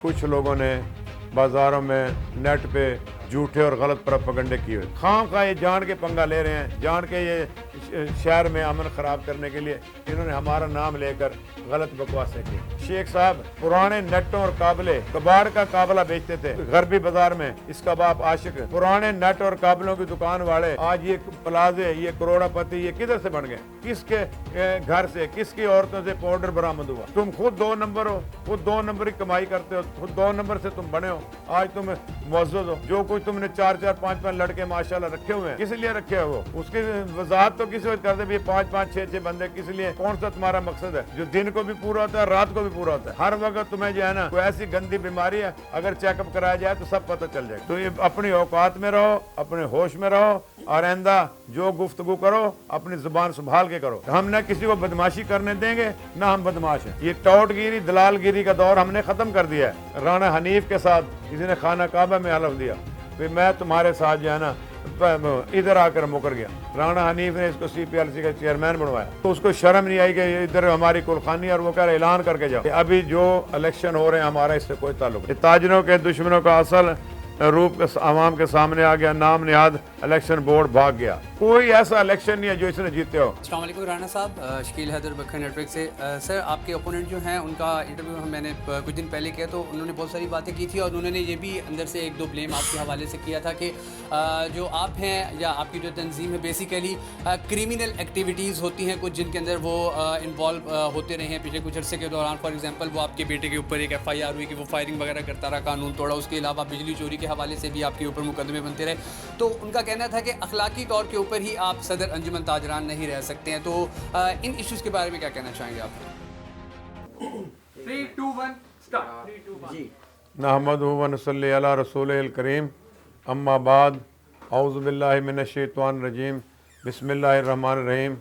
کچھ لوگوں نے بازاروں میں نیٹ پہ جھوٹے اور غلط پروپیگنڈے کیے ہوئے خام خواہ یہ جان کے پنگا لے رہے ہیں، جان کے یہ شہر میں امن خراب کرنے کے لیے انہوں نے ہمارا نام لے کر غلط بکواسیں کی۔ شیخ صاحب پرانے نیٹوں اور قابلے کباڑ کا قابلہ بیچتے تھے غربی بازار میں، اس کا باپ عاشق ہے۔ پرانے نیٹ اور قابلوں کی دکان والے آج یہ پلازے، یہ کروڑا پتی یہ کدھر سے بن گئے؟ کس کے گھر سے، کس کی عورتوں سے پاؤڈر برآمد ہوا؟ تم خود 2 نمبر ہو، خود 2 نمبر کی کمائی کرتے ہو، خود 2 نمبر سے تم بنے ہو، آج تم معزز ہو۔ جو کچھ تم نے 4 5 لڑکے ماشاءاللہ رکھے ہوئے ہیں، کس لیے رکھے ہوئے ہو؟ اس کی وضاحت تو کسی وقت کرتے بھی 5 6 بندے کس لیے؟ کون سا تمہارا مقصد ہے جو دن کو بھی پورا ہوتا ہے رات کو بھی پورا ہوتا ہے؟ ہر وقت تمہیں جو ہے نا کوئی ایسی گندی بیماری ہے، اگر چیک اپ کرایا جائے تو سب پتہ چل جائے گا۔ تو یہ اپنی اوقات میں رہو، اپنے ہوش میں رہو، اور آئندہ جو گفتگو کرو اپنی زبان سنبھال کے کرو۔ ہم نہ کسی کو بدماشی کرنے دیں گے، نہ ہم بدماش ہیں۔ یہ ٹوٹ گیری دلال گیری کا دور ہم نے ختم کر دیا ہے۔ رانا حنیف کے ساتھ کسی نے خانہ کعبہ میں حلف دیا کہ میں تمہارے ساتھ جو ہے نا ادھر آ کر مکر گیا۔ رانا حنیف نے اس کو CPLC کا چیئرمین بنوایا، تو اس کو شرم نہیں آئی کہ ادھر ہماری کلخانی، اور وہ کہہ رہے اعلان کر کے جاؤ ابھی جو الیکشن ہو رہے ہیں ہمارا اس سے کوئی تعلق نہیں۔ تاجروں کے دشمنوں کا اصل روپ عوام کے سامنے آ گیا، نام نہاد الیکشن بورڈ بھاگ گیا۔ کوئی ایسا الیکشن نہیں ہے جو اس نے جیتے ہو۔ السلام علیکم رانا صاحب، شکیل حیدر بکھر نیٹ ورک سے۔ سر آپ کے اپوننٹ جو ہیں ان کا انٹرویو میں نے کچھ دن پہلے کیا، تو انہوں نے بہت ساری باتیں کی تھی، اور انہوں نے یہ بھی اندر سے 1 2 بلیم آپ کے حوالے سے کیا تھا کہ جو آپ ہیں یا آپ کی جو تنظیم ہے بیسیکلی کریمنل ایکٹیویٹیز ہوتی ہیں کچھ، جن کے اندر وہ انوالو ہوتے رہے ہیں پچھلے کچھ عرصے کے دوران۔ فار ایگزامپل وہ آپ کے بیٹے کے اوپر ایک FIR ہوئی کہ وہ فائرنگ وغیرہ کرتا رہا، قانون توڑا۔ اس کے علاوہ بجلی چوری کے حوالے سے بھی آپ کے اوپر مقدمے بنتے رہے۔ تو ان کا کہنا تھا کہ اخلاقی طور کے اوپر ہی آپ صدر انجمن تاجران نہیں رہ سکتے ہیں۔ تو ان ایشوز کے بارے میں کیا کہنا چاہیں گے آپ؟ 3 2 1 اسٹارٹ۔ نحمدہ و نصلی علی رسولہ الکریم، اما بعد، اعوذ باللہ من الشیطان الرجیم، بسم اللہ الرحمن الرحیم۔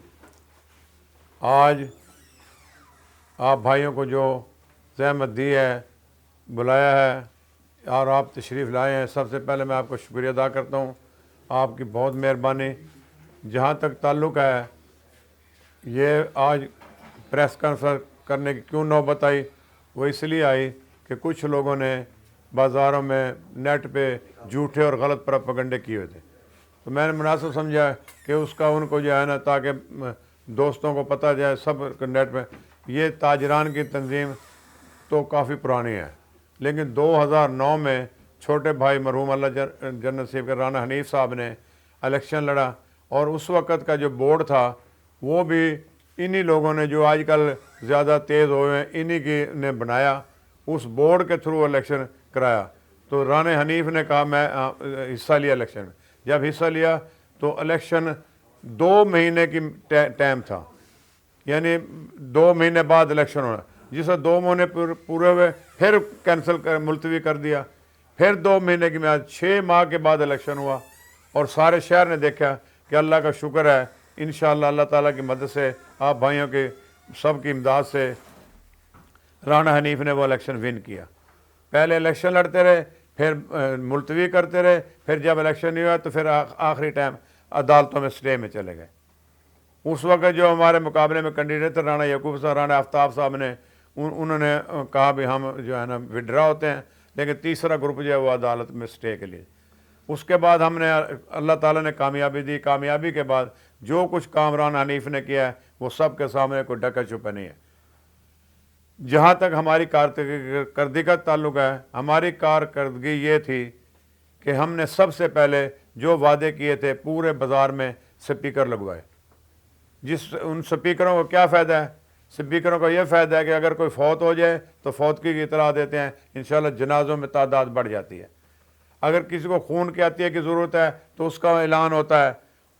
آج آپ بھائیوں کو جو زحمت دی ہے، بلایا ہے اور آپ تشریف لائے ہیں، سب سے پہلے میں آپ کو شکریہ ادا کرتا ہوں، آپ کی بہت مہربانی۔ جہاں تک تعلق ہے یہ آج پریس کانفرنس کرنے کی کیوں نوبت آئی، وہ اس لیے آئی کہ کچھ لوگوں نے بازاروں میں نیٹ پہ جھوٹے اور غلط پروپیگنڈے کیے ہوئے تھے، تو میں نے مناسب سمجھا کہ اس کا ان کو جو ہے نا تاکہ دوستوں کو پتہ جائے سب نیٹ پہ۔ یہ تاجران کی تنظیم تو کافی پرانی ہے، لیکن 2009 میں چھوٹے بھائی مرحوم اللہ جنت نصیب کے رانا حنیف صاحب نے الیکشن لڑا، اور اس وقت کا جو بورڈ تھا وہ بھی انہی لوگوں نے جو آج کل زیادہ تیز ہوئے ہیں انہی کی نے بنایا، اس بورڈ کے تھرو الیکشن کرایا۔ تو رانا حنیف نے کہا میں حصہ لیا الیکشن میں۔ جب حصہ لیا تو الیکشن 2 مہینے کی ٹائم تھا، یعنی 2 مہینے بعد الیکشن ہونا، جسے 2 مہینے پورے ہوئے پھر کینسل ملتوی کر دیا، پھر 2 مہینے کی میعاد 6 ماہ کے بعد الیکشن ہوا، اور سارے شہر نے دیکھا کہ اللہ کا شکر ہے، انشاءاللہ اللہ تعالیٰ کی مدد سے، آپ بھائیوں کی سب کی امداد سے رانا حنیف نے وہ الیکشن ون کیا۔ پہلے الیکشن لڑتے رہے، پھر ملتوی کرتے رہے، پھر جب الیکشن نہیں ہوا تو پھر آخری ٹائم عدالتوں میں سٹے میں چلے گئے۔ اس وقت جو ہمارے مقابلے میں کینڈیڈیٹ تھے رانا یعقوب صاحب، رانا آفتاب صاحب نے انہوں نے کہا بھی ہم جو ہے نا وڈرا ہوتے ہیں، لیکن تیسرا گروپ جو ہے وہ عدالت میں سٹے کے لیے۔ اس کے بعد ہم نے اللہ تعالیٰ نے کامیابی دی، کامیابی کے بعد جو کچھ کام رانا حنیف نے کیا ہے وہ سب کے سامنے کوئی ڈکا چھپا نہیں ہے۔ جہاں تک ہماری کارکردگی کا تعلق ہے، ہماری کارکردگی یہ تھی کہ ہم نے سب سے پہلے جو وعدے کیے تھے پورے بازار میں سپیکر لگوائے۔ ان سپیکروں کو کیا فائدہ ہے؟ سپیکروں کا یہ فائدہ ہے کہ اگر کوئی فوت ہو جائے تو فوتگی کی اطلاع دیتے ہیں، انشاءاللہ جنازوں میں تعداد بڑھ جاتی ہے۔ اگر کسی کو خون کے عطیہ کی ضرورت ہے تو اس کا اعلان ہوتا ہے،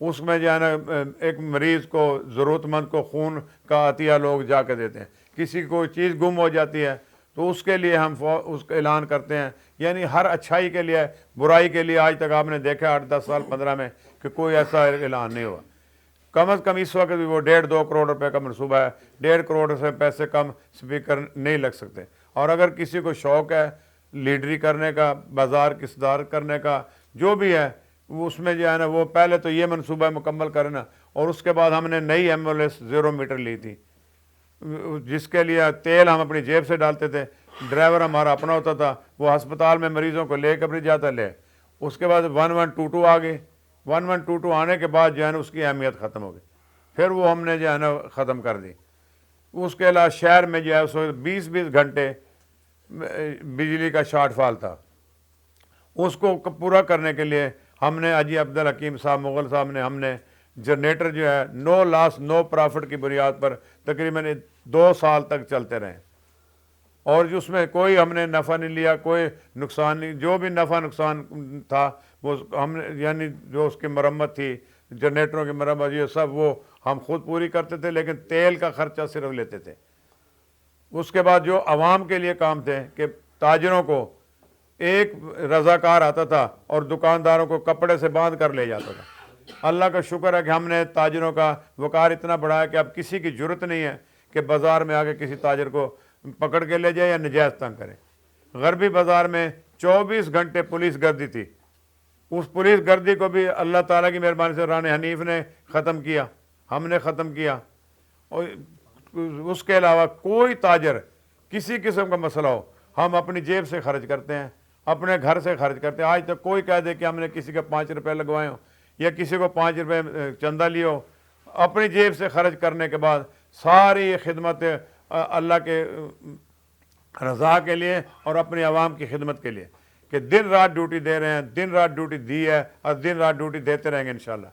اس میں جو ہے نا ایک مریض کو، ضرورت مند کو خون کا عطیہ لوگ جا کے دیتے ہیں۔ کسی کو چیز گم ہو جاتی ہے تو اس کے لیے ہم اس کا اعلان کرتے ہیں، یعنی ہر اچھائی کے لیے، برائی کے لیے آج تک آپ نے دیکھا 8 10 سال 15 میں کہ کوئی ایسا اعلان نہیں ہوا۔ کم از کم اس وقت بھی وہ 1.5 2 کروڑ روپے کا منصوبہ ہے، 1.5 کروڑ سے پیسے کم سپیکر نہیں لگ سکتے۔ اور اگر کسی کو شوق ہے لیڈری کرنے کا، بازار کی صدارت کرنے کا، جو بھی ہے اس میں جو ہے نا وہ پہلے تو یہ منصوبہ مکمل کرنا، اور اس کے بعد ہم نے نئی ایمبولینس 0 میٹر لی تھی، جس کے لیے تیل ہم اپنی جیب سے ڈالتے تھے، ड्राइवर हमारा अपना होता था, वो अस्पताल में मरीज़ों को ले कर जाता ले। उसके बाद 1122 आ गए। 1122 आने के बाद जो है ना उसकी अहमियत ख़त्म हो गई, फिर वो हमने जो है ना ख़त्म कर दी। उसके अलावा शहर में जो है उस वक्त 20-20 घंटे बिजली का शॉर्टफॉल था। उसको पूरा करने के लिए हमने हाजी अब्दुल हकीम साहब मुग़ल साहब ने हमने जनरेटर जो है नो लॉस नो प्रॉफिट की बुनियाद पर तकरीबन 2 साल तक चलते रहे, और जो उसमें कोई हमने नफ़ा नहीं लिया, कोई नुकसान नहीं। जो भी नफ़ा नुकसान था वो हमने यानी जो उसकी मरम्मत थी, जनरेटरों की मरम्मत, ये सब वो हम खुद पूरी करते थे, लेकिन तेल का ख़र्चा सिर्फ लेते थे। उसके बाद जो आवाम के लिए काम थे कि ताजरों को एक रज़ाकार आता था और दुकानदारों को कपड़े से बांध कर ले जाता था। अल्लाह का शुक्र है कि हमने ताजरों का वक़ार इतना बढ़ाया कि अब किसी की ज़रूरत नहीं है कि बाज़ार में आके किसी ताजर को पकड़ के ले जाए या नजायज़ तंग करे। गरबी बाज़ार में 24 घंटे पुलिस गर्दी थी। उस पुलिस गर्दी को भी अल्लाह ताला की मेहरबानी से रानी हनीफ ने ख़त्म किया, हमने ख़त्म किया। और उसके अलावा कोई ताजर किसी किस्म का मसला हो, हम अपनी जेब से खर्च करते हैं, अपने घर से खर्च करते हैं। आज तक कोई कह दे कि हमने किसी के 5 रुपये लगवाए हो या किसी को 5 रुपये चंदा लिए हो, अपनी जेब से खर्च करने के बाद सारी खिदमत अल्लाह के रज़ा के लिए और अपनी आवाम की खिदमत के लिए कि दिन रात ड्यूटी दे रहे हैं, दिन रात ड्यूटी दी है और दिन रात ड्यूटी देते रहेंगे इंशाल्लाह।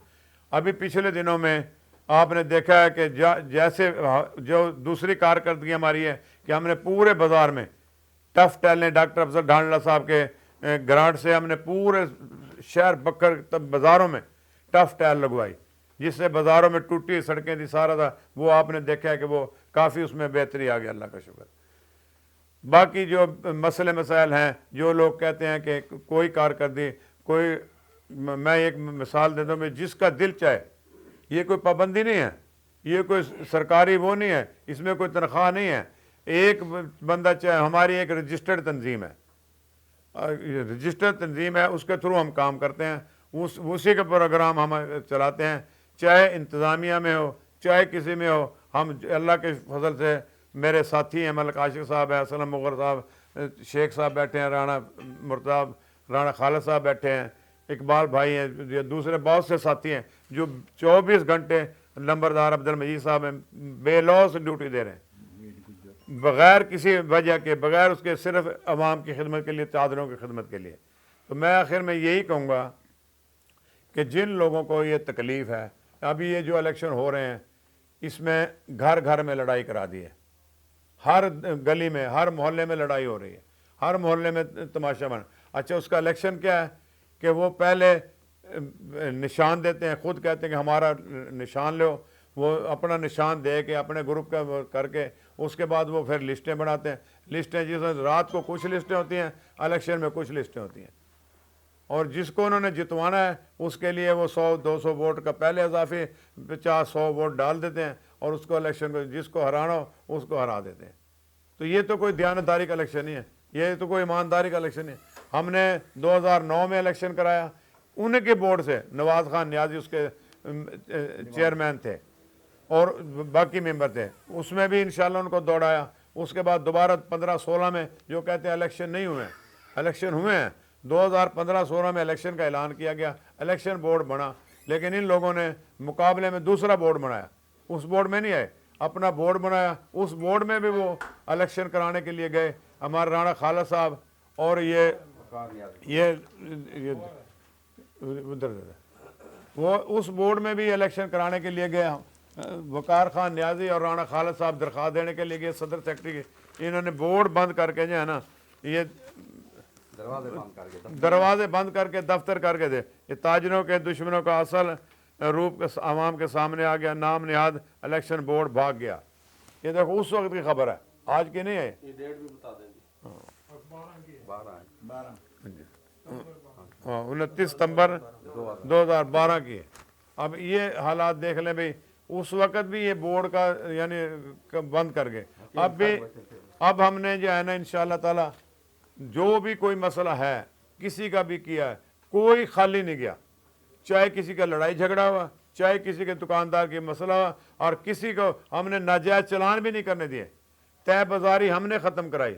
अभी पिछले दिनों में आपने देखा है कि जैसे जो दूसरी कारकर्दगी हमारी है कि हमने पूरे बाज़ार में टफ टैलें डॉक्टर अफजल ढांडला साहब के ग्रांट से हमने पूरे शहर बकर तब बाज़ारों में टफ टैल लगवाई, जिससे बाज़ारों में टूटी सड़कें थी सारा था, वो आपने देखा है कि वो काफ़ी उसमें बेहतरी आ गया, अल्लाह का शुक्र। बाकी जो मसले मसाइल हैं, जो लोग कहते हैं कि कोई कारकर्दगी कोई, मैं एक मिसाल देता हूँ, जिसका दिल चाहे, ये कोई पाबंदी नहीं है, ये कोई सरकारी वो नहीं है, इसमें कोई तनख्वाह नहीं है। एक बंदा चाहे, हमारी एक रजिस्टर्ड तंजीम है, रजिस्टर्ड तंजीम है, उसके थ्रू हम काम करते हैं, उसी के प्रोग्राम हम चलाते हैं, चाहे इंतज़ामिया में हो चाहे किसी में हो। हम अल्लाह के फजल से मेरे साथी हैं, मलिक आशिक साहब हैं, असलम मुग़ल साहब, शेख साहब बैठे हैं, राणा मुर्ताब, राणा खालिद साहब बैठे हैं, इकबाल भाई हैं, ये दूसरे बहुत से साथी हैं जो 24 घंटे, नंबरदार अब्दुल मजीद साहब हैं, बेलौस ड्यूटी दे रहे हैं, बग़ैर किसी वजह के, बग़ैर उसके, सिर्फ आवाम की खिदमत के लिए, चादरों की खिदमत के लिए। तो मैं आखिर में यही कहूँगा कि जिन लोगों को ये तकलीफ़ है, अभी ये जो इलेक्शन हो रहे हैं इसमें घर घर में लड़ाई करा दी है, हर गली में, हर मोहल्ले में लड़ाई हो रही है, हर मोहल्ले में तमाशा बन। अच्छा, उसका इलेक्शन क्या है कि वो पहले निशान देते हैं, खुद कहते हैं कि हमारा निशान लो, वो अपना निशान दे के अपने ग्रुप का करके उसके बाद वो फिर लिस्टें बनाते हैं। लिस्टें जिसमें रात को कुछ लिस्टें होती हैं, इलेक्शन में कुछ लिस्टें होती हैं, और जिसको उन्होंने जितवाना है उसके लिए वो 100-200 वोट का पहले इजाफी 50-100 वोट डाल देते हैं, और उसको इलेक्शन को जिसको हराना हो उसको हरा देते हैं। तो ये तो कोई दयानतदारी का इलेक्शन नहीं है, ये तो कोई ईमानदारी का इलेक्शन नहीं है। हमने 2009 में इलेक्शन कराया, उनके बोर्ड से नवाज़ खान नियाजी उसके चेयरमैन थे और बाकी मेंबर थे, उसमें भी इंशाल्लाह उनको दौड़ाया। उसके बाद दोबारा 15-16 में जो कहते हैं इलेक्शन नहीं हुए, इलेक्शन हुए हैं। 2015-16 में इलेक्शन का ऐलान किया गया, इलेक्शन बोर्ड बना, लेकिन इन लोगों ने मुकाबले में दूसरा बोर्ड बनाया, उस बोर्ड में नहीं आए, अपना बोर्ड बनाया। उस बोर्ड में भी वो इलेक्शन कराने के लिए गए, हमारे राणा खालिद साहब और ये उधर वो उस बोर्ड में भी इलेक्शन कराने के लिए गए। वकार खान नियाजी और राणा खालिद साहब दरख्वास्त देने के लिए गए सदर सेक्रेटरी के, इन्होंने बोर्ड बंद करके जो है ना, ये दरवाजे बंद करके दफ्तर करके दे, ये ताजरों के दुश्मनों का असल रूप आवाम के सामने आ गया। नाम निहाद इलेक्शन बोर्ड भाग गया। ये देखो उस वक्त की खबर है, आज की नहीं है। ये डेट भी बता देंगे। 29 सितंबर 2012 की है। अब ये हालात देख लें भाई, उस वक़्त भी ये बोर्ड का यानी बंद कर गए। अब हमने जो है ना इंशाअल्लाह ताला जो भी कोई मसला है, किसी का भी किया है, कोई खाली नहीं गया, चाहे किसी का लड़ाई झगड़ा हुआ, चाहे किसी के दुकानदार की मसला हुआ, और किसी को हमने नाजायज़ चलान भी नहीं करने दिए। तय बाजारी हमने ख़त्म कराई,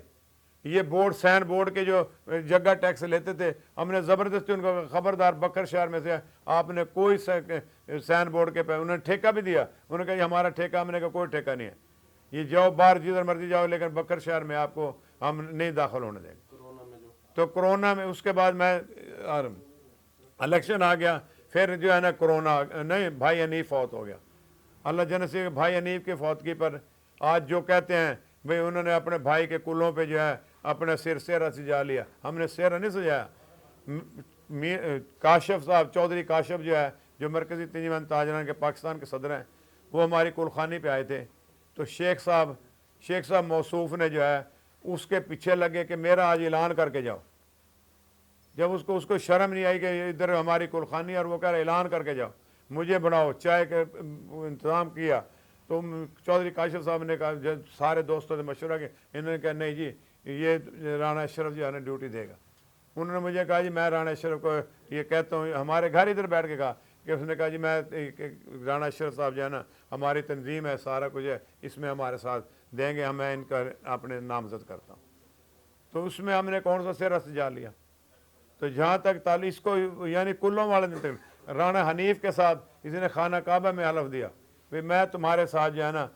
یہ بورڈ سین بورڈ کے جو جگہ ٹیکس لیتے تھے، ہم نے زبردستی ان کو خبردار بکر شہر میں سے آپ نے کوئی سین بورڈ کے انہوں نے ٹھیکہ بھی دیا، انہوں نے کہا یہ ہمارا ٹھیکہ، ہم نے کہا کوئی ٹھیکہ نہیں ہے، یہ جاؤ باہر جدھر مرضی جاؤ، لیکن بکر شہر میں آپ کو ہم نہیں داخل ہونے دیں گے۔ تو کرونا میں اس کے بعد میں الیکشن آ گیا، پھر جو ہے نا کرونا نہیں، بھائی حنیف فوت ہو گیا۔ اللہ جنت سے بھائی حنیف کی فوتگی پر آج جو کہتے ہیں بھئی انہوں نے اپنے بھائی کے کلوں پہ جو ہے اپنے سیرہ سجا لیا، ہم نے سیرہ نہیں سجایا۔ کاشف صاحب، چودھری کاشف جو ہے، جو مرکزی تنظیم تاجران کے پاکستان کے صدر ہیں، وہ ہماری کلخانی پہ آئے تھے، تو شیخ صاحب موصوف نے جو ہے اس کے پیچھے لگے کہ میرا آج اعلان کر کے جاؤ۔ جب اس کو شرم نہیں آئی کہ ادھر ہماری کلخانی اور وہ کہہ رہے اعلان کر کے جاؤ، مجھے بناؤ، چائے کا انتظام کیا، تو چودھری کاشف صاحب نے کہا، جب سارے دوستوں سے مشورہ کیا، انہوں نے کہا نہیں جی یہ رانا اشرف جو ہے نا ڈیوٹی دے گا۔ انہوں نے مجھے کہا جی میں رانا اشرف کو یہ کہتا ہوں، ہمارے گھر ادھر بیٹھ کے کہا کہ اس نے کہا جی میں رانا اشرف صاحب جو ہے نا ہماری تنظیم ہے، سارا کچھ ہے، اس میں ہمارے ساتھ دیں گے، میں ان کا اپنے نامزد کرتا ہوں۔ تو اس میں ہم نے کون سا سیرہ سجا لیا۔ تو جہاں تک تعلق اس کو یعنی کلوں والے دن رانا حنیف کے ساتھ اس نے خانہ کعبہ میں حلف دیا کہ میں تمہارے ساتھ جو ہے نا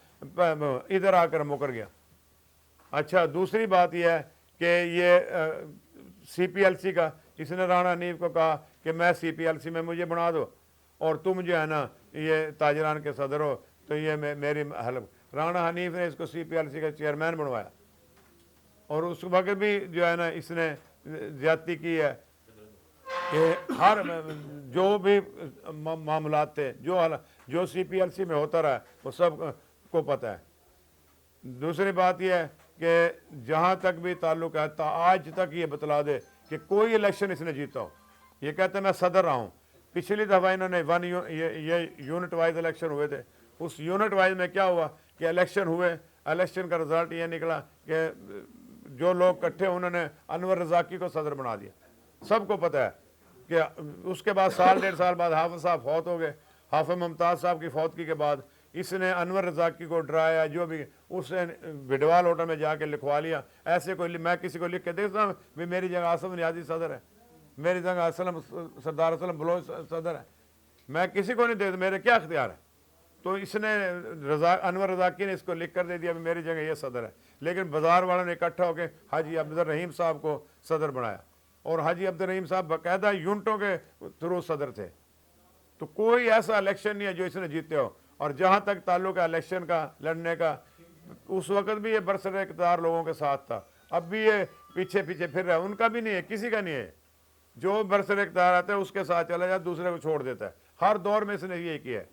ادھر آ کر مکر گیا۔ اچھا دوسری بات یہ ہے کہ یہ سی پی ایل سی کا اس نے رانا حنیف کو کہا کہ میں سی پی ایل سی میں مجھے بنا دو اور تم جو ہے نا یہ تاجران کے صدر ہو، تو یہ میری حلف۔ رانا حنیف نے اس کو سی پی ایل سی کا چیئرمین بنوایا، اور اس وقت بھی جو ہے نا اس نے زیادتی کی ہے کہ ہر جو بھی معاملات تھے، جو سی پی ایل سی میں ہوتا رہا وہ سب کو پتہ ہے۔ دوسری بات یہ ہے کہ جہاں تک بھی تعلق ہے آج تک یہ بتلا دے کہ کوئی الیکشن اس نے جیتا ہو، یہ کہتے ہیں میں صدر رہا ہوں۔ پچھلی دفعہ انہوں نے یہ یونٹ وائز الیکشن ہوئے تھے، اس یونٹ وائز میں کیا ہوا کہ الیکشن ہوئے، الیکشن کا رزلٹ یہ نکلا کہ جو لوگ اکٹھے انہوں نے انور رزاقی کو صدر بنا دیا۔ سب کو پتہ ہے کہ اس کے بعد سال ڈیڑھ سال بعد حافظ صاحب فوت ہو گئے، حافظ ممتاز صاحب کی فوتگی کے بعد اس نے انور رزاقی کو ڈرایا، جو بھی اس نے بڈوال ہوٹل میں جا کے لکھوا لیا۔ ایسے کوئی میں کسی کو لکھ کے دیکھتا ہوں بھی میری جگہ آصف نیازی صدر ہے، میری جگہ سردار اسلم بلوچ صدر ہے، میں کسی کو نہیں دیکھتا، میرے کیا اختیار ہے۔ تو اس نے انور رزاقی نے اس کو لکھ کر دے دیا بھی میری جگہ یہ صدر ہے، لیکن بازار والوں نے اکٹھا ہو کے حاجی عبدالرحیم صاحب کو صدر بنایا، اور حاجی عبدالرحیم صاحب باقاعدہ یونٹوں کے تھرو صدر تھے۔ تو کوئی ایسا الیکشن نہیں ہے جو اس نے جیتے ہو۔ اور جہاں تک تعلق ہے الیکشن کا لڑنے کا، اس وقت بھی یہ برسر اقتدار لوگوں کے ساتھ تھا، اب بھی یہ پیچھے پھر رہا ہے، ان کا بھی نہیں ہے، کسی کا نہیں ہے۔ جو برسر اقتدار آتا ہے اس کے ساتھ چلا جاتا ہے، دوسرے کو چھوڑ دیتا ہے۔ ہر دور میں اس نے یہ کیا ہے۔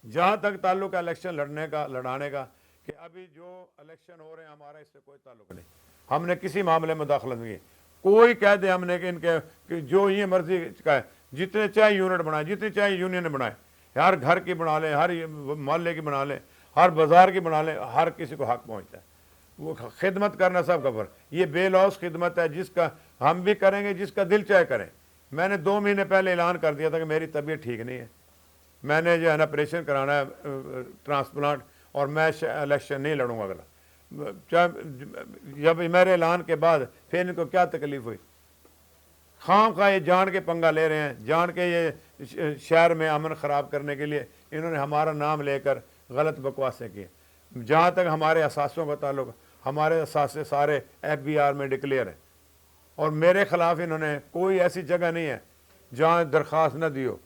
جہاں تک تعلق ہے الیکشن لڑانے کا، کہ ابھی جو الیکشن ہو رہے ہیں ہمارا اس سے کوئی تعلق نہیں، ہم نے کسی معاملے میں داخلت نہیں کی۔ کوئی کہہ دے ہم نے کہ ان کے کہ جو یہ مرضی کا ہے، جتنے چاہے یونٹ بنائے، جتنے چاہے یونین بنائے، ہر گھر کی بنا لیں، ہر محلے کی بنا لیں، ہر بازار کی بنا لیں، ہر کسی کو حق پہنچتا ہے۔ وہ خدمت کرنا سب کا فرض، یہ بے لوث خدمت ہے جس کا ہم بھی کریں گے، جس کا دل چاہے کریں۔ میں نے 2 مہینے پہلے اعلان کر دیا تھا کہ میری طبیعت ٹھیک نہیں ہے، میں نے جو ہے نا آپریشن کرانا ہے ٹرانسپلانٹ، اور میں الیکشن نہیں لڑوں گا اگلا۔ جب میرے اعلان کے بعد پھر ان کو کیا تکلیف ہوئی، خام خواہ یہ جان کے پنگا لے رہے ہیں، جان کے یہ شہر میں امن خراب کرنے کے لیے انہوں نے ہمارا نام لے کر غلط بکواسیں کی۔ جہاں تک ہمارے اثاثوں کا تعلق، ہمارے اثاثے سارے FBI میں ڈکلیئر ہیں، اور میرے خلاف انہوں نے کوئی ایسی جگہ نہیں ہے جہاں درخواست نہ دی ہو۔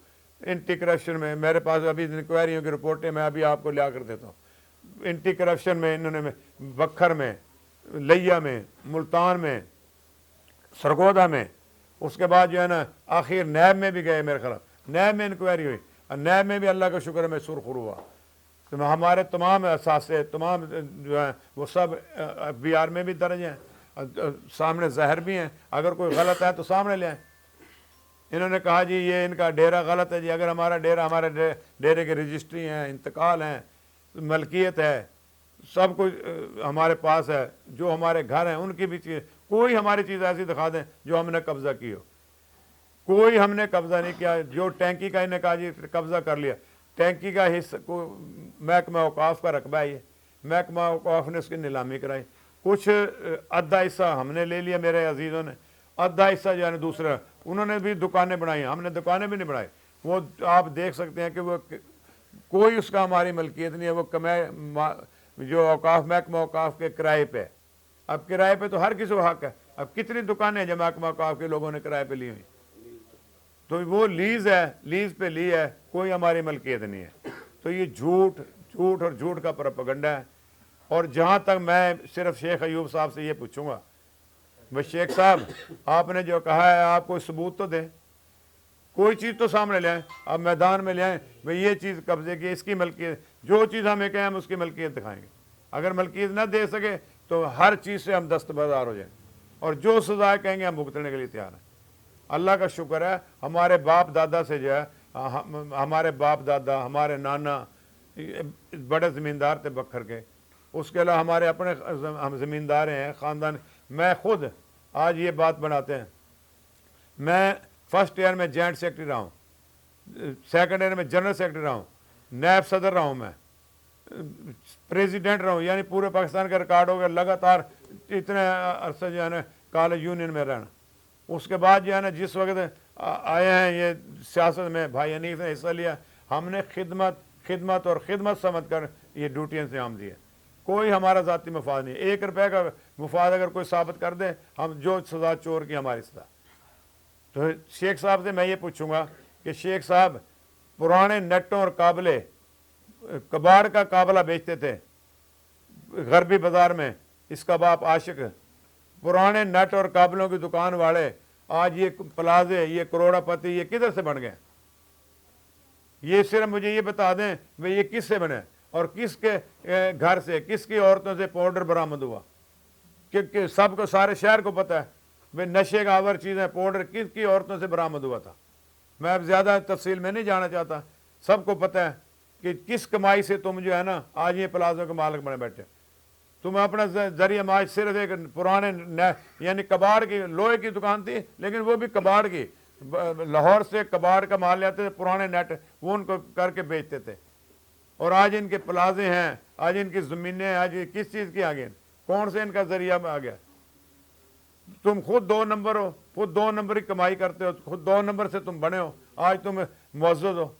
اینٹی کرپشن میں میرے پاس ابھی انکوائریوں کی رپورٹیں میں ابھی آپ کو لیا کر دیتا ہوں۔ اینٹی کرپشن میں انہوں نے بکھر میں، لیا میں، ملتان میں، سرگودا میں، اس کے بعد جو ہے نا آخر نیب میں بھی گئے میرے خلاف، نیب میں انکوائری ہوئی، اور نیب میں بھی اللہ کا شکر ہے میں سرخرو ہوا۔ تو ہمارے تمام اثاثے تمام جو ہیں وہ سب FBI میں بھی درج ہیں، سامنے ظاہر بھی ہیں، اگر کوئی غلط ہے تو سامنے لے آئیں۔ انہوں نے کہا جی یہ ان کا ڈیرا غلط ہے، جی اگر ہمارا ڈیرا، ہمارے ڈیرے کی رجسٹری ہیں، انتقال ہیں، ملکیت ہے، سب کچھ ہمارے پاس ہے، جو ہمارے گھر ہیں ان کی بھی چیز، کوئی ہماری چیز ایسی دکھا دیں جو ہم نے قبضہ کی ہو۔ کوئی ہم نے قبضہ نہیں کیا۔ جو ٹینکی کا انہیں کہا جی قبضہ کر لیا، ٹینکی کا حصہ محکمہ اوقاف کا رقبہ ہے، یہ محکمہ اوقاف نے اس کی نیلامی کرائی، कुछ आधा हिस्सा हमने ले लिया, मेरे अजीज़ों ने, आधा हिस्सा जो है ना दूसरा, उन्होंने भी दुकानें बनाई, हमने दुकानें भी नहीं बनाई। वो आप देख सकते हैं कि वो कोई उसका हमारी मलकियत नहीं है, वो जो औकाफ महकमा औकाफ के किराए पे है। अब किराए पे तो हर किसी को हक है। अब कितनी दुकानें हैं जो महकमा औकाफ के लोगों ने किराए पे ली हुई, तो वो लीज है, लीज पे ली है, कोई हमारी मलकियत नहीं है। तो ये झूठ और झूठ का प्रोपेगेंडा है। और जहाँ तक मैं सिर्फ शेख अयूब साहब से ये पूछूंगा, भाई शेख साहब आपने जो कहा है आप कोई सबूत तो दें, कोई चीज़ तो सामने ले आए, आप मैदान में ले आए, भाई ये चीज़ कब्जे की, इसकी मलकियत, जो चीज़ हमें कहें हम उसकी मलकियत दिखाएंगे। अगर मलकियत ना दे सके तो हर चीज़ से हम दस्तबरदार हो जाएं, और जो सजाएं कहेंगे हम भुगतने के लिए तैयार हैं। अल्लाह का शुक्र है, हमारे बाप दादा से जो है, हमारे बाप दादा, हमारे नाना बड़े ज़मींदार थे बखर के, उसके अलावा हमारे अपने हम ज़मींदार हैं ख़ानदान। मैं खुद आज ये बात बनाते हैं, मैं फर्स्ट ईयर में जॉइंट सेक्रेटरी रहा हूँ, सेकंड ईयर में जनरल सेक्रेटरी रहा हूँ, नायब सदर रहा हूँ, मैं प्रेसिडेंट रहा हूँ, यानी पूरे पाकिस्तान का रिकॉर्ड हो गया लगातार इतने अरसे जो है ना कॉलेज यूनियन में रहना। उसके बाद जो है ना जिस वक्त आए हैं ये सियासत में, भाई हनीफ ने हिस्सा लिया, हमने खिदमत और खिदमत समझ कर ये ड्यूटी इंतजाम दी है। कोई हमारा ज़ाती मफाद नहीं, 1 रुपये का मुफाद अगर कोई साबित कर दे, हम जो सज़ा चोर की हमारी सज़ा। तो शेख साहब से मैं ये पूछूंगा कि शेख साहब पुराने नेटों और काबले, कबाड़ का काबला बेचते थे गरबी बाज़ार में, इसका बाप आशिक, पुराने नेट और काबलों की दुकान वाले आज ये प्लाजे, ये करोड़ापति, ये किधर से बन गए? ये सिर्फ मुझे ये बता दें भाई ये किससे बने और किसके घर से, किसकी औरतों से पाउडर बरामद हुआ? कि सबको, सारे शहर को पता है भाई नशे का आवर चीज़ें, पाउडर किसकी औरतों से बरामद हुआ था। मैं अब ज़्यादा तफसील में नहीं जाना चाहता, सबको पता है कि किस कमाई से तुम जो है ना आज ये प्लाजों के मालिक बने बैठे। तुम अपना जरिए माज सिर्फ एक पुराने यानी कबाड़ की, लोहे की दुकान थी, लेकिन वो भी कबाड़ की, लाहौर से कबाड़ का माल लाते थे, पुराने नेट, वो उनको करके बेचते थे। और आज इनके प्लाजे हैं, आज इनकी ज़मीनें, आज ये किस चीज़ की आ गई, कौन से इनका जरिया में आ गया? तुम खुद 2 नंबर हो, खुद 2 नंबर की कमाई करते हो, खुद 2 नंबर से तुम बने हो, आज तुम मुअज़्ज़ज़ हो।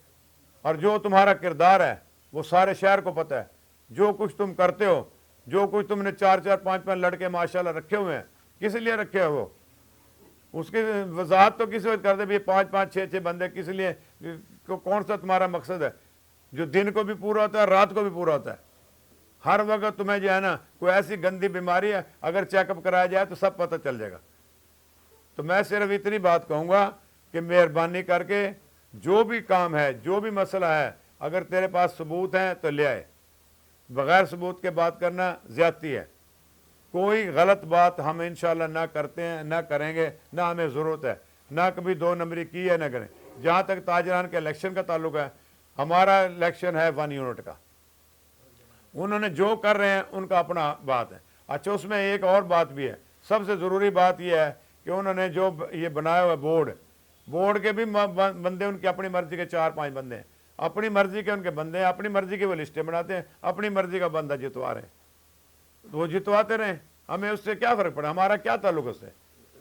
और जो तुम्हारा किरदार है वो सारे शहर को पता है। जो कुछ तुम करते हो, जो कुछ तुमने 4-4, 5-5 लड़के माशाल्लाह रखे हुए हैं, किस लिए रखे हो? वो उसकी वजाहत तो किस वक्त कर दे, 5-5, 6-6 बंदे किस लिए, कौन सा तुम्हारा मकसद है जो दिन को भी पूरा होता है, रात को भी पूरा होता है? हर वक्त तुम्हें जो है ना कोई ऐसी गंदी बीमारी है, अगर चेकअप कराया जाए तो सब पता चल जाएगा। तो मैं सिर्फ इतनी बात कहूँगा कि मेहरबानी करके जो भी काम है, जो भी मसला है, अगर तेरे पास सबूत हैं तो ले आए। बग़ैर सबूत के बात करना ज़्यादती है। कोई गलत बात हम इंशाल्लाह ना करते हैं, ना करेंगे, ना हमें ज़रूरत है, ना कभी 2 नंबरी की है, ना करें। जहाँ तक ताजरान के इलेक्शन का ताल्लुक है, हमारा इलेक्शन है 1 यूनिट का, उन्होंने जो कर रहे हैं उनका अपना बात है। अच्छा, उसमें एक और बात भी है, सबसे ज़रूरी बात यह है कि उन्होंने जो ये बनाया हुआ बोर्ड के भी बंदे उनकी अपनी मर्जी के 4-5 बंदे हैं, अपनी मर्जी के उनके बंदे हैं, अपनी मर्जी की वो लिस्टें बनाते हैं, अपनी मर्जी का बंदा जितवा रहे हैं, तो वो जितवाते रहें, हमें उससे क्या फ़र्क पड़ा? हमारा क्या ताल्लुक उससे?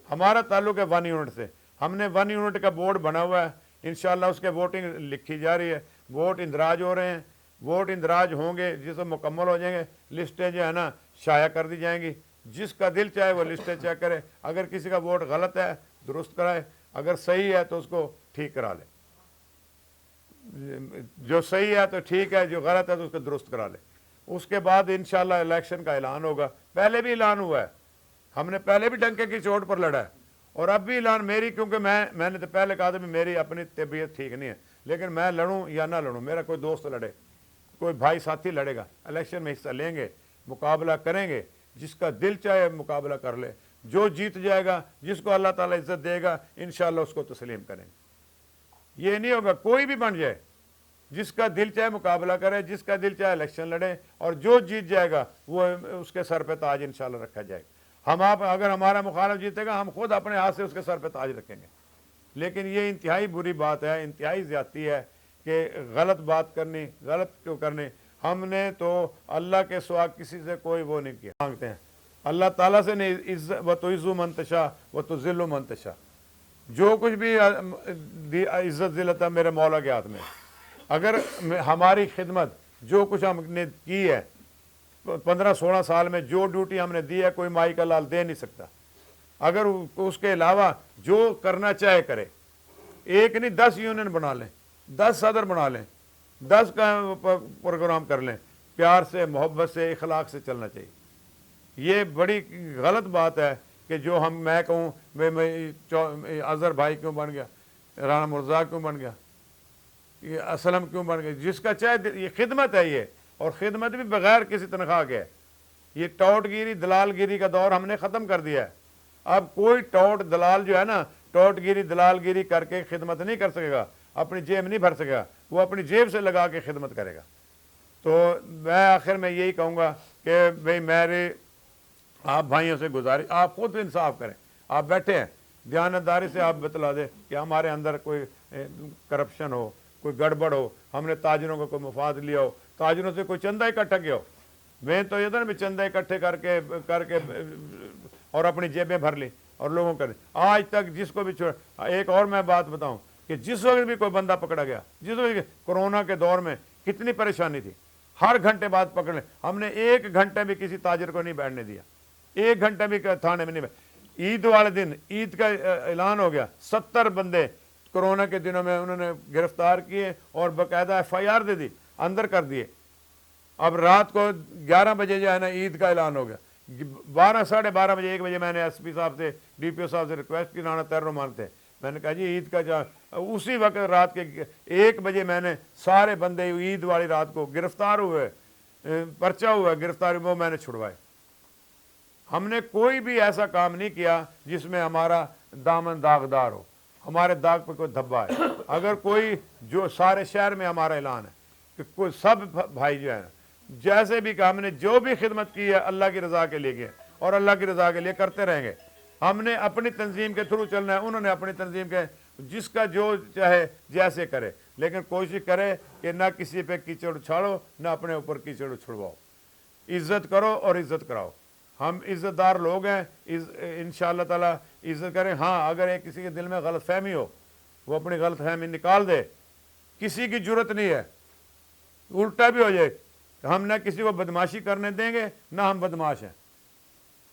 हमारा ताल्लुक है 1 यूनिट से। हमने 1 यूनिट का बोर्ड बना हुआ है, इंशाल्लाह उसके वोटिंग लिखी जा रही है, वोट इंदराज हो रहे हैं, वोट इंदराज होंगे, जिससे मुकम्मल हो जाएंगे, लिस्टें जो है ना शाया कर दी जाएंगी। जिसका दिल चाहे वो लिस्टें चेक करे, अगर किसी का वोट गलत है दुरुस्त कराए, अगर सही है तो उसको ठीक करा ले, जो सही है तो ठीक है, जो गलत है तो उसको दुरुस्त करा ले। उसके बाद इंशाल्लाह इलेक्शन का ऐलान होगा। पहले भी ऐलान हुआ है, हमने पहले भी डंके की चोट पर लड़ा है, और अब भी ऐलान मेरी, क्योंकि मैंने तो पहले कहा था कि मेरी अपनी तबीयत ठीक नहीं है, लेकिन मैं लड़ूं या ना लड़ूं, मेरा कोई दोस्त लड़े, कोई भाई साथी लड़ेगा, इलेक्शन में हिस्सा लेंगे, मुकाबला करेंगे, जिसका दिल चाहे मुकाबला कर ले, जो जीत जाएगा, जिसको अल्लाह ताला इज्जत देगा, इंशाल्लाह उसको तस्लीम करेंगे। ये नहीं होगा कोई भी बन जाए, जिसका दिल चाहे मुकाबला करे, जिसका दिल चाहे इलेक्शन लड़े, और जो जीत जाएगा वो उसके सर पे ताज इंशाल्लाह रखा जाएगा। हम आप अगर हमारा मुखालिफ जीतेगा, हम खुद अपने हाथ से उसके सर पे ताज रखेंगे। लेकिन ये इंतहाई बुरी बात है, इंतहाई ज़्यादती है कि गलत बात करनी, गलत क्यों करनी। हमने तो अल्लाह के सिवा किसी से कोई वो नहीं किया। मांगते हैं अल्लाह ताला से नहीं, व तो इज़्ज़ु मंतशा व तो ज़िल्लु मंतशा, जो कुछ भी इज़्ज़त ज़िल्लत है मेरे मौला के हाथ में। अगर हमारी खिदमत जो कुछ हमने की है 15-16 साल में, जो ड्यूटी हमने दी है, कोई माई का लाल दे नहीं सकता। अगर उसके अलावा जो करना चाहे करे, एक नहीं 10 यूनियन बना लें, 10 सदर बना लें, 10 का प्रोग्राम कर लें, प्यार से, मोहब्बत से, इखलाक से चलना चाहिए। ये बड़ी गलत बात है कि जो मैं कहूँ मैं अजहर भाई क्यों बन गया, राना मुर्जा क्यों बन गया, ये असलम क्यों बन गया, जिसका चाहे, ये खिदमत है ये, और खिदमत भी बगैर किसी तनख्वाह के है। ये टौटगिरी दलालगिरी का दौर हमने ख़त्म कर दिया है। अब कोई टौट दलाल जो है ना, टौटगिरी दलालगिरी करके खिदमत नहीं कर सकेगा, अपनी जेब नहीं भर सकेगा, वो अपनी जेब से लगा के खिदमत करेगा। तो मैं आखिर में यही कहूँगा कि भाई मेरे आप भाइयों से गुजारिश, आप खुद इंसाफ करें। आप बैठे हैं, दयानतदारी से आप बतला दें कि हमारे अंदर कोई करप्शन हो, कोई गड़बड़ हो, हमने ताजरों को कोई मुफाद लिया हो, ताजरों से कोई चंदा इकट्ठा किया हो। मैं तो ये था ना भी चंदा इकट्ठे करके करके और अपनी जेबें भर ली और लोगों कर, आज तक जिसको भी छोड़। एक और मैं बात बताऊं कि जिस वक्त भी कोई बंदा पकड़ा गया, जिस वक्त कोरोना के दौर में कितनी परेशानी थी, हर घंटे बाद पकड़ ले, हमने 1 घंटे भी किसी ताजिर को नहीं बैठने दिया, 1 घंटे भी थाने में नहीं बैठ। ईद वाले दिन ईद का ऐलान हो गया, 70 बंदे कोरोना के दिनों में उन्होंने गिरफ्तार किए और बाकायदा FIR दे दी, अंदर कर दिए। अब रात को 11 बजे जो है ना ईद का ऐलान हो गया, 12 साढ़े 12 बजे 1 बजे मैंने SP साहब से, DPO साहब से रिक्वेस्ट की, राना तैर रहमान थे, मैंने कहा जी ईद का उसी वक्त रात के 1 बजे मैंने सारे बंदे ईद वाली रात को गिरफ्तार हुए, पर्चा हुआ, गिरफ्तार वो मैंने छुड़वाए। हमने कोई भी ऐसा काम नहीं किया जिसमें हमारा दामन दागदार हो, हमारे दाग पे कोई धब्बा है। अगर कोई, जो सारे शहर में हमारा ऐलान है कि कोई सब भाई जो है ना, जैसे भी काम, हमने जो भी खिदमत की है अल्लाह की रज़ा के लिए और अल्लाह की रज़ा के लिए करते रहेंगे। हमने अपनी तंजीम के थ्रू चलना है, उन्होंने अपनी तंजीम के, जिसका जो चाहे जैसे करे, लेकिन कोशिश करे कि ना किसी पे कीचड़ उछाड़ो, ना अपने ऊपर कीचड़ उछड़वाओ। इज़्ज़त करो और इज़्ज़त कराओ। हम इज़्ज़तदार लोग हैं, इंशाअल्लाह ताला इज़्ज़त करें। हाँ, अगर एक किसी के दिल में गलत फहमी हो, वो अपनी गलत फहमी निकाल दे, किसी की जरूरत नहीं है। उल्टा भी हो जाए, हम ना किसी को बदमाशी करने देंगे, ना हम बदमाश हैं,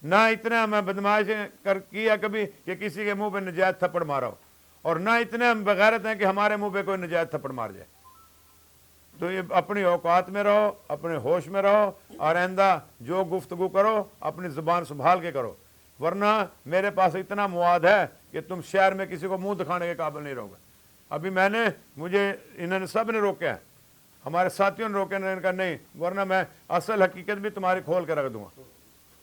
ना इतने हमें बदमाश किया कभी कि किसी के मुंह पे नजायज थप्पड़ मारा हो, और ना इतने हम बगैरत हैं कि हमारे मुंह पे कोई नजायज थप्पड़ मार जाए। तो ये अपनी औकात में रहो, अपने होश में रहो, और आइंदा जो गुफ्तगू करो अपनी ज़ुबान संभाल के करो, वरना मेरे पास इतना मवाद है कि तुम शहर में किसी को मुंह दिखाने के काबिल नहीं रहोगे। अभी मुझे इन्होंने सब ने रोके हैं, हमारे साथियों ने रोके, इन्होंने कहा नहीं, वरना मैं असल हकीकत भी तुम्हारी खोल के रख दूंगा,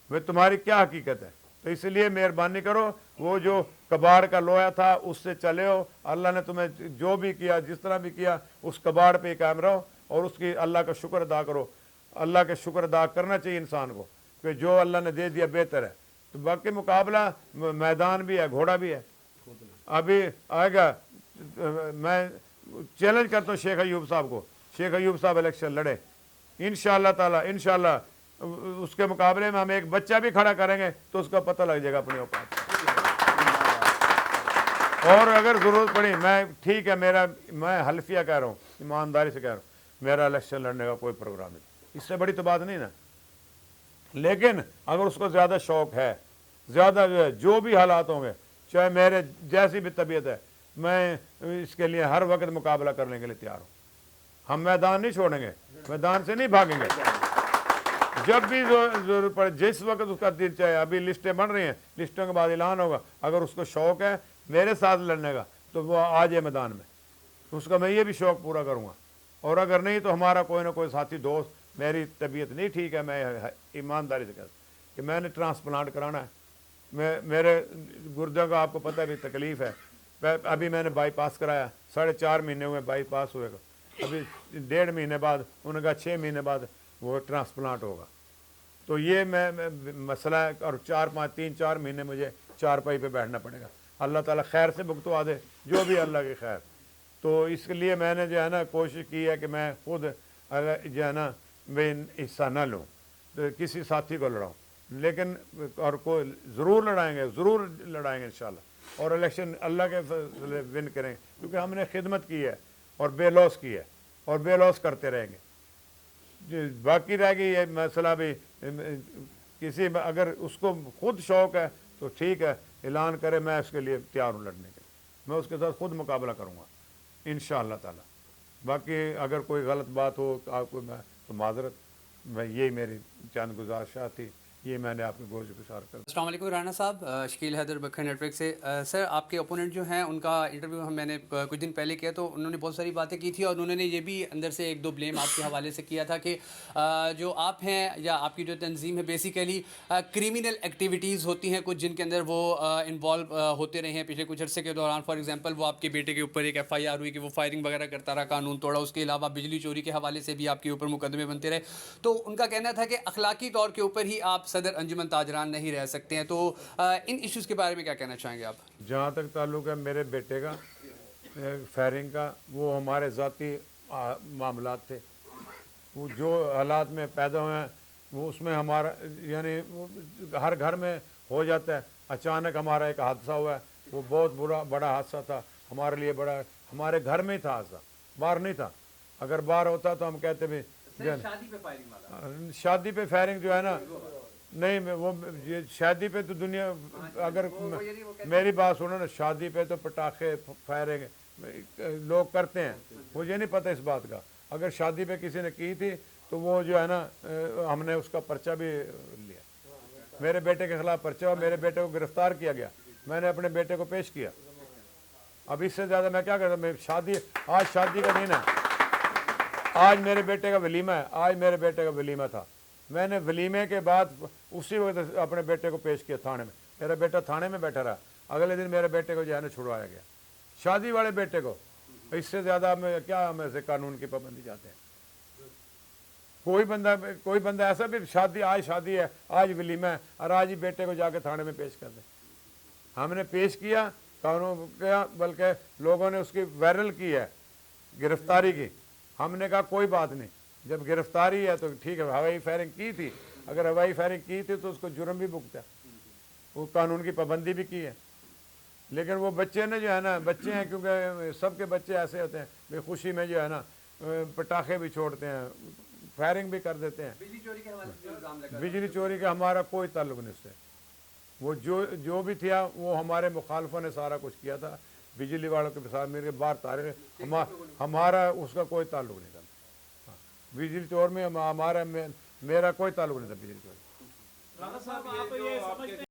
वे तुम्हारी क्या हकीकत है। तो इसलिए मेहरबानी करो, वो जो कबाड़ का लोहा था उससे चले हो। अल्लाह ने तुम्हें जो भी किया, जिस तरह भी किया, उस कबाड़ पे कायम रहो और उसकी अल्लाह का शुक्र अदा करो। अल्लाह का शुक्र अदा करना चाहिए इंसान को कि जो अल्लाह ने दे दिया बेहतर है। तो बाकी मुकाबला मैदान भी है, घोड़ा भी है, अभी आएगा। मैं चैलेंज करता हूँ शेख अयूब साहब को, शेख अयूब साहब इलेक्शन लड़े, इंशाअल्लाह ताला, इंशाअल्लाह उसके मुकाबले में हम एक बच्चा भी खड़ा करेंगे तो उसका पता लग जाएगा अपने औकात। और अगर ज़रूरत पड़ी, मैं ठीक है, मैं हल्फिया कह रहा हूँ, ईमानदारी से कह रहा हूँ, मेरा इलेक्शन लड़ने का कोई प्रोग्राम नहीं, इससे बड़ी तो बात नहीं ना। लेकिन अगर उसको ज़्यादा शौक़ है, ज़्यादा जो भी हालात होंगे, चाहे मेरे जैसी भी तबीयत है, मैं इसके लिए हर वक्त मुकाबला करने के लिए तैयार हूँ। हम मैदान नहीं छोड़ेंगे, मैदान से नहीं भागेंगे। जब भी जरूरत पड़े, जिस वक्त उसका दिल चाहे, अभी लिस्टें बन रही हैं, लिस्टों के बाद ऐलान होगा, अगर उसको शौक़ है मेरे साथ लड़ने का तो वो आ जाए मैदान में, उसका मैं ये भी शौक़ पूरा करूँगा। और अगर नहीं तो हमारा कोई ना कोई साथी दोस्त, मेरी तबीयत नहीं ठीक है, मैं ईमानदारी से कहता कि मैंने ट्रांसप्लांट कराना है, मेरे गुर्दों का आपको पता है भी तकलीफ़ है। अभी मैंने बाईपास कराया, 4.5 महीने हुए बाईपास हुए, अभी 1.5 महीने बाद, उन्होंने कहा 6 महीने बाद वो ट्रांसप्लांट होगा। तो ये मैं मसला है, और 3-4 महीने मुझे चारपाई पे बैठना पड़ेगा। अल्लाह ताला खैर से भुगतवा दे, जो भी अल्लाह की खैर। तो इसलिए मैंने जो है ना कोशिश की है कि मैं खुद जो है ना मैं हिस्सा न लूँ, तो किसी साथी को लड़ाऊँ। لیکن اور کوئی ضرور لڑائیں گے انشاءاللہ، اور الیکشن اللہ کے فضل ون کریں گے، کیونکہ ہم نے خدمت کی ہے اور بے لوس کی ہے اور بے لوس کرتے رہیں گے۔ باقی رہ گئی یہ مسئلہ بھی، کسی اگر اس کو خود شوق ہے تو ٹھیک ہے، اعلان کرے، میں اس کے لیے تیار ہوں لڑنے کے، میں اس کے ساتھ خود مقابلہ کروں گا انشاءاللہ تعالی۔ باقی اگر کوئی غلط بات ہو آپ کو میں تو معذرت، میں یہی میری چند گزارشات تھی، یہ میں نے آپ کے گوش گزار کر۔ السلام علیکم رانا صاحب، شکیل حیدر بکھر نیٹ ورک سے۔ سر آپ کے اپوننٹ جو ہیں ان کا انٹرویو میں نے کچھ دن پہلے کیا تو انہوں نے بہت ساری باتیں کی تھی، اور انہوں نے یہ بھی اندر سے ایک دو بلیم آپ کے حوالے سے کیا تھا کہ جو آپ ہیں یا آپ کی جو تنظیم ہے بیسیکلی کریمنل ایکٹیویٹیز ہوتی ہیں کچھ، جن کے اندر وہ انوالو ہوتے رہے ہیں پچھلے کچھ عرصے کے دوران۔ فار ایگزامپل وہ آپ کے بیٹے کے اوپر ایک FIR ہوئی کہ وہ فائرنگ وغیرہ کرتا رہا، قانون توڑا، اس کے علاوہ بجلی چوری کے حوالے سے بھی آپ کے اوپر مقدمے بنتے رہے۔ تو ان کا کہنا تھا کہ اخلاقی طور کے اوپر ہی آپ صدر انجمن تاجران نہیں رہ سکتے ہیں، تو ان ایشوز کے بارے میں کیا کہنا چاہیں گے آپ؟ جہاں تک تعلق ہے میرے بیٹے کا فائرنگ کا، وہ ہمارے ذاتی معاملات تھے، وہ جو حالات میں پیدا ہوئے ہیں وہ اس میں ہمارا یعنی ہر گھر میں ہو جاتا ہے۔ اچانک ہمارا ایک حادثہ ہوا ہے، وہ بہت بڑا حادثہ تھا ہمارے لیے، ہمارے گھر میں ہی تھا حادثہ، باہر نہیں تھا۔ اگر باہر ہوتا تو ہم کہتے بھی شادی پہ فائرنگ جو ہے نا، نہیں وہ شادی پہ تو دنیا، اگر میری بات سنو نا، شادی پہ تو پٹاخے فائرنگ لوگ کرتے ہیں، مجھے نہیں پتہ اس بات کا۔ اگر شادی پہ کسی نے کی تھی تو وہ جو ہے نا ہم نے اس کا پرچہ بھی لیا، میرے بیٹے کے خلاف پرچہ، میرے بیٹے کو گرفتار کیا گیا، میں نے اپنے بیٹے کو پیش کیا۔ اب اس سے زیادہ میں کیا کرتا ہوں؟ آج شادی کا دن ہے، آج میرے بیٹے کا ولیمہ ہے، آج میرے بیٹے کا ولیمہ تھا، میں نے ولیمے کے بعد اسی وقت اپنے بیٹے کو پیش کیا تھانے میں، میرا بیٹا تھانے میں بیٹھا رہا، اگلے دن میرے بیٹے کو جو ہے نا چھڑوایا گیا، شادی والے بیٹے کو۔ اس سے زیادہ میں کیا ہم ایسے قانون کی پابندی چاہتے ہیں؟ کوئی بندہ ایسا بھی آج شادی ہے، آج ولیمہ ہے، اور آج ہی بیٹے کو جا کے تھانے میں پیش کر دیں۔ ہم نے پیش کیا، قانون کیا، بلکہ لوگوں نے اس کی وائرل کی ہے، گرفتاری کی۔ ہم نے کہا کوئی بات نہیں، جب گرفتاری ہے تو ٹھیک ہے، ہوائی فائرنگ کی تھی، اگر ہوائی فائرنگ کی تھی تو اس کو جرم بھی بھگتا ہے، وہ قانون کی پابندی بھی کی ہے۔ لیکن وہ بچے نے جو ہے نا، بچے ہیں کیونکہ سب کے بچے ایسے ہوتے ہیں، بے خوشی میں جو ہے نا پٹاخے بھی چھوڑتے ہیں، فائرنگ بھی کر دیتے ہیں۔ بجلی چوری کے حوالے سے الزام لگا، بجلی چوری کا ہمارا کوئی تعلق نہیں اس سے، وہ جو بھی تھا وہ ہمارے مخالفوں نے سارا کچھ کیا تھا، بجلی والوں کے ساتھ میرے باہر تاریخ، ہمارا اس کا کوئی تعلق نہیں تھا۔ بجلی چور میں میرا کوئی تعلق نہیں تھا بجلی چور۔